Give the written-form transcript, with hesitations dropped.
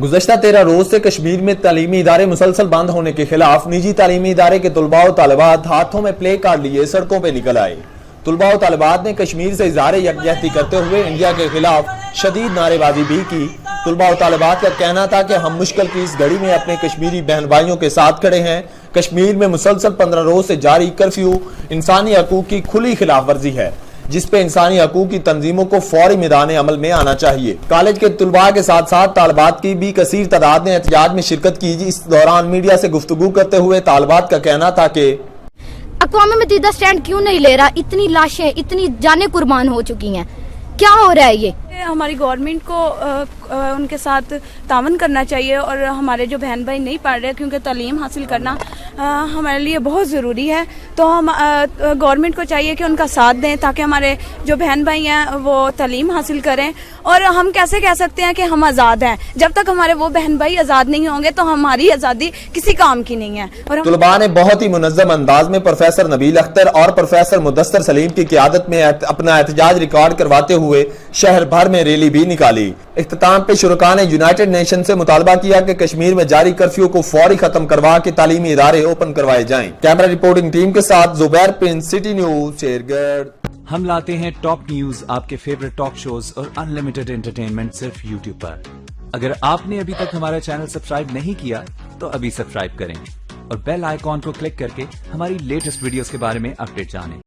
गुज़श्ता 13 रोज से कश्मीर में तालीमी इदारे मुसलसल बंद होने के खिलाफ निजी तालीमी इदारे के तुलबा और तालिबात हाथों में प्ले कार्ड लिए सड़कों पर निकल आए। तुलबा और तालिबात ने कश्मीर से इज़हार यकजहती करते हुए इंडिया के खिलाफ शदीद नारेबाजी भी की। तुलबा और तालिबात का कहना था कि हम मुश्किल की इस घड़ी में अपने कश्मीरी बहन भाइयों के साथ खड़े हैं। कश्मीर में मुसलसल 15 रोज से जारी कर्फ्यू इंसानी हकूक की खुली खिलाफ वर्जी है, जिस पे इंसानी हकूक की तंजीमों को फौरी मैदान अमल में आना चाहिए। कॉलेज के तुलबा के साथ साथ तालिबात की भी कसीर तादाद ने एहतजाज में शिरकत की। इस दौरान मीडिया से गुफ्तगू करते हुए तालिबात का कहना था कि अक़वाम मुत्तहिदा स्टैंड क्यों नहीं ले रहा? इतनी लाशें, इतनी जानें कुर्बान हो चुकी हैं, क्या हो रहा है? ये हमारी गवर्नमेंट को उनके साथ तावन करना चाहिए और हमारे जो बहन भाई नहीं पढ़ रहे, क्योंकि तालीम हासिल करना हमारे लिए बहुत ज़रूरी है, तो हम गवर्नमेंट को चाहिए कि उनका साथ दें ताकि हमारे जो बहन भाई हैं वो तालीम हासिल करें। और हम कैसे कह सकते हैं कि हम आज़ाद हैं जब तक हमारे वो बहन भाई आज़ाद नहीं होंगे, तो हमारी आज़ादी किसी काम की नहीं है। और तुलबा ने बहुत ही मुनज़्ज़म अंदाज में प्रोफेसर नबील अख्तर और प्रोफेसर मुदस्सर सलीम की क़ियादत में अपना एहतजाज रिकॉर्ड करवाते हुए शहर भर में रैली भी निकाली। इख्तिताम पे शुरका ने यूनाइटेड नेशन से मुतालबा किया कि कश्मीर में जारी कर्फ्यू को फौरी खत्म करवा के तालीमी इदारे ओपन करवाए जाएं। कैमरा रिपोर्टिंग टीम के साथ Zubair Prince, city news, Shergarh. हम लाते हैं टॉप न्यूज, आपके फेवरेट टॉक शोज और अनलिमिटेड एंटरटेनमेंट सिर्फ यूट्यूब पर। अगर आपने अभी तक हमारा चैनल सब्सक्राइब नहीं किया तो अभी सब्सक्राइब करें और बेल आइकॉन को क्लिक करके हमारी लेटेस्ट वीडियोस के बारे में अपडेट जानें।